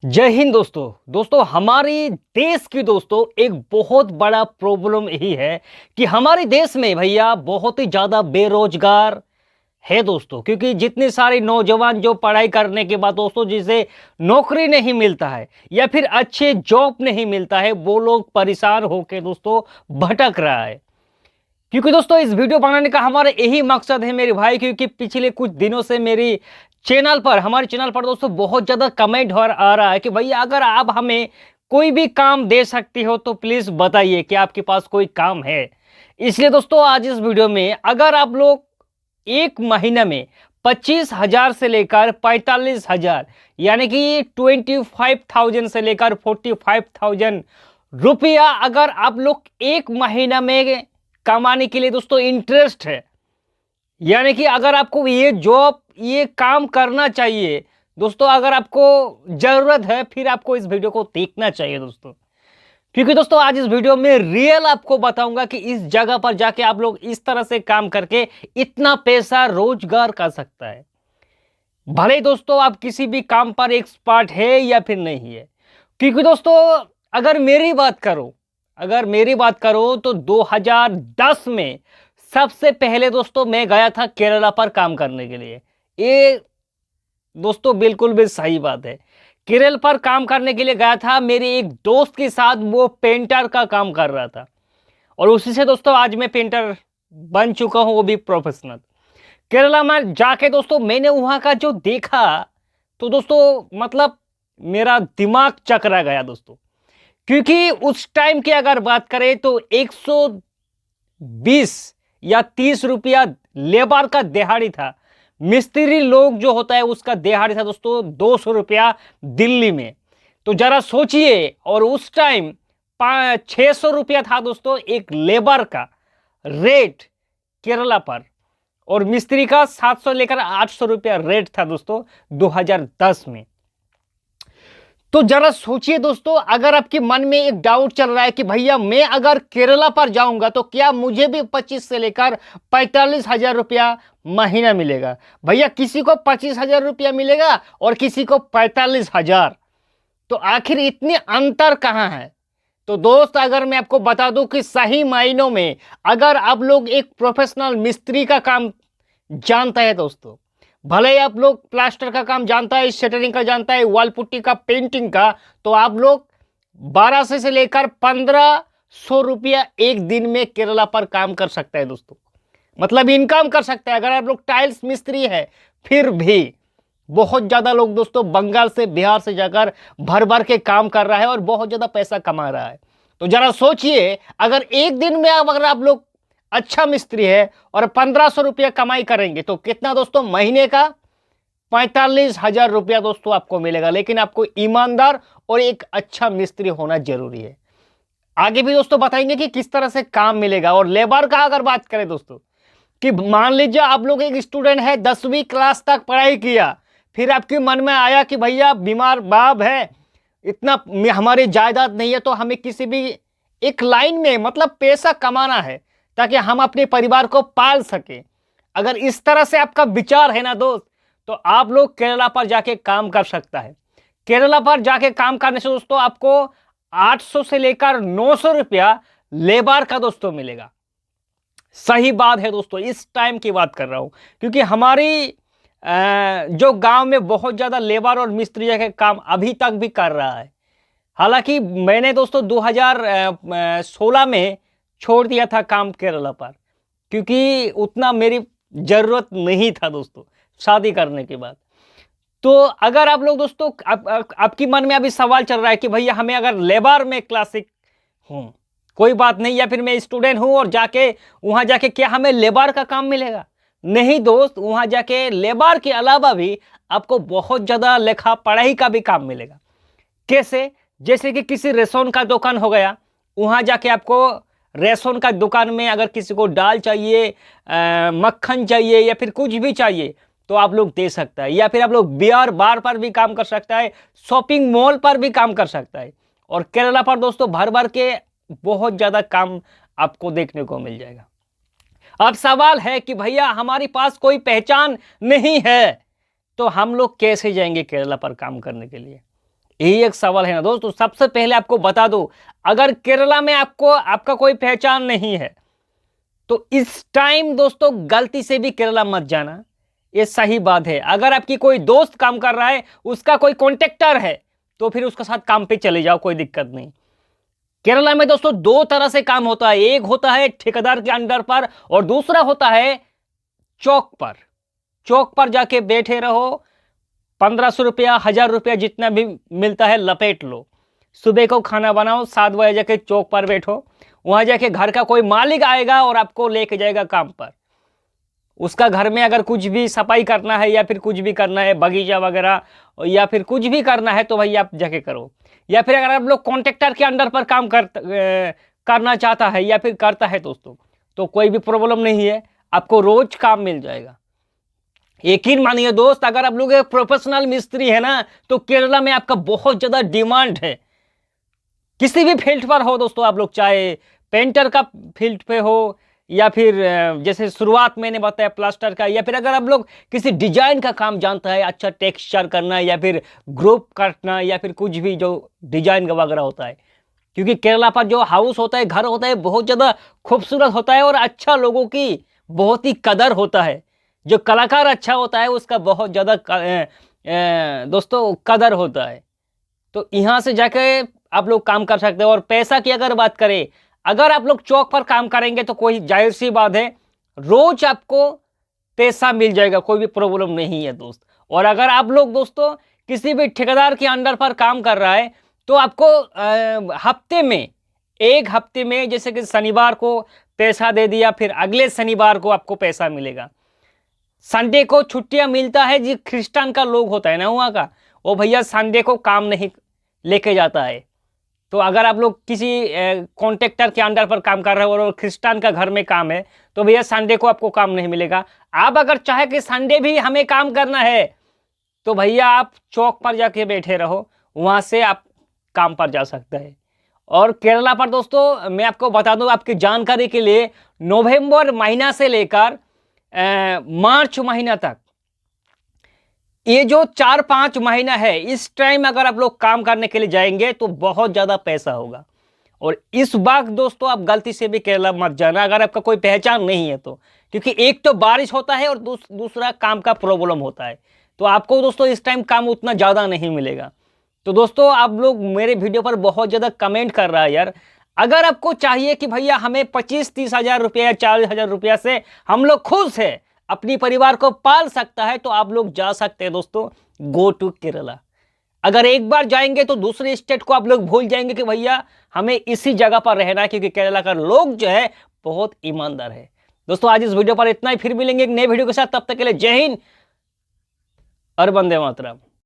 जय हिंद दोस्तों हमारी देश की दोस्तों एक बहुत बड़ा प्रॉब्लम यही है कि हमारे देश में भैया बहुत ही ज़्यादा बेरोजगार है दोस्तों। क्योंकि जितने सारे नौजवान जो पढ़ाई करने के बाद दोस्तों जिसे नौकरी नहीं मिलता है या फिर अच्छे जॉब नहीं मिलता है, वो लोग परेशान होकर दोस्तों भटक रहा है। क्योंकि दोस्तों इस वीडियो बनाने का हमारा यही मकसद है मेरे भाई, क्योंकि पिछले कुछ दिनों से मेरी चैनल पर हमारे चैनल पर दोस्तों बहुत ज़्यादा कमेंट आ रहा है कि भैया अगर आप हमें कोई भी काम दे सकती हो तो प्लीज़ बताइए कि आपके पास कोई काम है। इसलिए दोस्तों आज इस वीडियो में अगर आप लोग एक महीने में 25,000 से लेकर 45,000 यानी कि 25,000 से लेकर 45,000 रुपया अगर आप लोग एक महीना में कमाने के लिए दोस्तों इंटरेस्ट है, यानी कि अगर आपको ये जॉब ये काम करना चाहिए दोस्तों, अगर आपको ज़रूरत है फिर आपको इस वीडियो को देखना चाहिए दोस्तों। क्योंकि दोस्तों आज इस वीडियो में रियल आपको बताऊंगा कि इस जगह पर जाके आप लोग इस तरह से काम करके इतना पैसा रोजगार कर सकता है। भले ही दोस्तों आप किसी भी काम पर एक्सपर्ट है या फिर नहीं है। क्योंकि दोस्तों अगर मेरी बात करो तो 2010 में सबसे पहले दोस्तों मैं गया था केरला पर काम करने के लिए। ये दोस्तों बिल्कुल भी सही बात है। केरल पर काम करने के लिए गया था मेरे एक दोस्त के साथ, वो पेंटर का काम कर रहा था और उसी से दोस्तों आज मैं पेंटर बन चुका हूं, वो भी प्रोफेशनल। केरला में जाके दोस्तों मैंने वहां का जो देखा तो दोस्तों मतलब मेरा दिमाग चकरा गया दोस्तों। क्योंकि उस टाइम की अगर बात करें तो 120 या 30 रुपया लेबर का दिहाड़ी था। मिस्त्री लोग जो होता है उसका दिहाड़ी था दोस्तों 200 रुपया दिल्ली में। तो जरा सोचिए, और उस टाइम 600 रुपया था दोस्तों एक लेबर का रेट केरला पर, और मिस्त्री का 700 लेकर 800 रुपया रेट था दोस्तों 2010 में। तो जरा सोचिए दोस्तों, अगर आपके मन में एक डाउट चल रहा है कि भैया मैं अगर केरला पर जाऊंगा तो क्या मुझे भी 25 से लेकर 45,000 रुपया महीना मिलेगा? भैया किसी को 25,000 रुपया मिलेगा और किसी को 45,000। तो आखिर इतनी अंतर कहां है? तो दोस्त अगर मैं आपको बता दूं कि सही मायनों में अगर आप लोग एक प्रोफेशनल मिस्त्री का काम जानता है दोस्तों, भले ही आप लोग प्लास्टर का काम जानता है, शटरिंग का जानता है, वॉल पुट्टी का, पेंटिंग का, तो आप लोग 1200 से लेकर 1500 रुपया एक दिन में केरला पर काम कर सकता है दोस्तों। मतलब इनकम कर सकता है। अगर आप लोग टाइल्स मिस्त्री है फिर भी बहुत ज्यादा लोग दोस्तों बंगाल से बिहार से जाकर भर भर के काम कर रहा है और बहुत ज्यादा पैसा कमा रहा है। तो जरा सोचिए, अगर एक दिन में अगर आप लोग अच्छा मिस्त्री है और 1500 रुपया कमाई करेंगे तो कितना दोस्तों? महीने का 45,000 रुपया दोस्तों आपको मिलेगा। लेकिन आपको ईमानदार और एक अच्छा मिस्त्री होना जरूरी है। आगे भी दोस्तों बताएंगे कि किस तरह से काम मिलेगा। और लेबर का अगर बात करें दोस्तों, कि मान लीजिए आप लोग एक स्टूडेंट है, 10वीं क्लास तक पढ़ाई किया, फिर आपके मन में आया कि भैया बीमार बाप है, इतना हमारी जायदाद नहीं है, तो हमें किसी भी एक लाइन में मतलब पैसा कमाना है ताकि हम अपने परिवार को पाल सके। अगर इस तरह से आपका विचार है ना दोस्त, तो आप लोग केरला पर जाके काम कर सकता है। केरला पर जाके काम करने से दोस्तों आपको 800 से लेकर 900 रुपया लेबर का दोस्तों मिलेगा। सही बात है दोस्तों, इस टाइम की बात कर रहा हूं। क्योंकि हमारी जो गांव में बहुत ज्यादा लेबर और मिस्त्री के काम अभी तक भी कर रहा है। हालांकि मैंने दोस्तों 2016 में छोड़ दिया था काम केरला पर, क्योंकि उतना मेरी जरूरत नहीं था दोस्तों शादी करने के बाद। तो अगर आप लोग दोस्तों आपकी मन में अभी सवाल चल रहा है कि भैया हमें अगर लेबर में क्लासिक हूँ कोई बात नहीं, या फिर मैं स्टूडेंट हूँ और जाके वहां जाके क्या हमें लेबर का काम मिलेगा? नहीं दोस्त, वहां जाके लेबर के अलावा भी आपको बहुत ज्यादा लेखा पढ़ाई का भी काम मिलेगा। कैसे? जैसे कि किसी रेशोन का दुकान हो गया, वहां जाके आपको रेशोन का दुकान में अगर किसी को दाल चाहिए, मक्खन चाहिए या फिर कुछ भी चाहिए तो आप लोग दे सकता है। या फिर आप लोग बियर बार पर भी काम कर सकता है, शॉपिंग मॉल पर भी काम कर सकता है। और केरला पर दोस्तों भर भर के बहुत ज्यादा काम आपको देखने को मिल जाएगा। अब सवाल है कि भैया हमारे पास कोई पहचान नहीं है तो हम लोग कैसे जाएंगे केरला पर काम करने के लिए? यही एक सवाल है ना दोस्त। तो सबसे पहले आपको बता दो, अगर केरला में आपको आपका कोई पहचान नहीं है तो इस टाइम दोस्तों गलती से भी केरला मत जाना, ये सही बात है। अगर आपकी कोई दोस्त काम कर रहा है, उसका कोई कॉन्ट्रैक्टर है, तो फिर उसके साथ काम पे चले जाओ, कोई दिक्कत नहीं। केरला में दोस्तों दो तरह से काम होता है, एक होता है ठेकेदार के अंडर पर और दूसरा होता है चौक पर। चौक पर जाके बैठे रहो, 1500 रुपया 1000 रुपया जितना भी मिलता है लपेट लो। सुबह को खाना बनाओ, 7 बजे जाके चौक पर बैठो, वहां जाके घर का कोई मालिक आएगा और आपको लेके जाएगा काम पर। उसका घर में अगर कुछ भी सफाई करना है या फिर कुछ भी करना है, बगीचा वगैरह या फिर कुछ भी करना है, तो भाई आप जाके करो। या फिर अगर आप लोग कॉन्ट्रैक्टर के अंडर पर काम करना चाहता है या फिर करता है दोस्तों, तो कोई भी प्रॉब्लम नहीं है, आपको रोज काम मिल जाएगा। यकीन मानिए दोस्त, अगर आप लोग एक प्रोफेशनल मिस्त्री है ना, तो केरला में आपका बहुत ज्यादा डिमांड है। किसी भी फील्ड पर हो दोस्तों, आप लोग चाहे पेंटर का फील्ड पे हो या फिर जैसे शुरुआत मैंने बताया प्लास्टर का, या फिर अगर आप लोग किसी डिजाइन का काम जानता है, अच्छा टेक्सचर करना या फिर ग्रुप काटना या फिर कुछ भी जो डिजाइन वगैरह होता है। क्योंकि केरला पर जो हाउस होता है, घर होता है, बहुत ज़्यादा खूबसूरत होता है और अच्छा लोगों की बहुत ही कदर होता है। जो कलाकार अच्छा होता है उसका बहुत ज़्यादा दोस्तों कदर होता है। तो यहाँ से जाके आप लोग काम कर सकते हो। और पैसा की अगर बात करें, अगर आप लोग चौक पर काम करेंगे तो कोई जाहिर सी बात है रोज आपको पैसा मिल जाएगा, कोई भी प्रॉब्लम नहीं है दोस्त। और अगर आप लोग दोस्तों किसी भी ठेकेदार के अंडर पर काम कर रहा है, तो आपको हफ्ते में, एक हफ्ते में जैसे कि शनिवार को पैसा दे दिया, फिर अगले शनिवार को आपको पैसा मिलेगा। संडे को छुट्टियां मिलता है, जी क्रिश्चियन का लोग होता है ना वहाँ का, वो भैया संडे को काम नहीं लेके जाता है। तो अगर आप लोग किसी कॉन्ट्रैक्टर के अंडर पर काम कर रहे हो और क्रिश्चियन का घर में काम है, तो भैया संडे को आपको काम नहीं मिलेगा। आप अगर चाहे कि संडे भी हमें काम करना है, तो भैया आप चौक पर जाके बैठे रहो, वहाँ से आप काम पर जा सकते हैं। और केरला पर दोस्तों मैं आपको बता दूं आपकी जानकारी के लिए, नवंबर महीना से लेकर मार्च महीना तक, ये जो 4-5 महीना है, इस टाइम अगर आप लोग काम करने के लिए जाएंगे तो बहुत ज़्यादा पैसा होगा। और इस वक्त दोस्तों आप गलती से भी केरला मत जाना अगर आपका कोई पहचान नहीं है तो, क्योंकि एक तो बारिश होता है और दूसरा काम का प्रॉब्लम होता है। तो आपको दोस्तों इस टाइम काम उतना ज़्यादा नहीं मिलेगा। तो दोस्तों आप लोग मेरे वीडियो पर बहुत ज़्यादा कमेंट कर रहा है यार, अगर आपको चाहिए कि भैया हमें 25-30 हज़ार रुपया या 40 हज़ार रुपया से हम लोग खुश है, अपनी परिवार को पाल सकता है, तो आप लोग जा सकते हैं दोस्तों, गो टू केरला। अगर एक बार जाएंगे तो दूसरे स्टेट को आप लोग भूल जाएंगे कि भैया हमें इसी जगह पर रहना है, क्योंकि केरला का लोग जो है बहुत ईमानदार है। दोस्तों आज इस वीडियो पर इतना ही, फिर मिलेंगे एक नए वीडियो के साथ, तब तक के लिए जय हिंद और वंदे मातरम।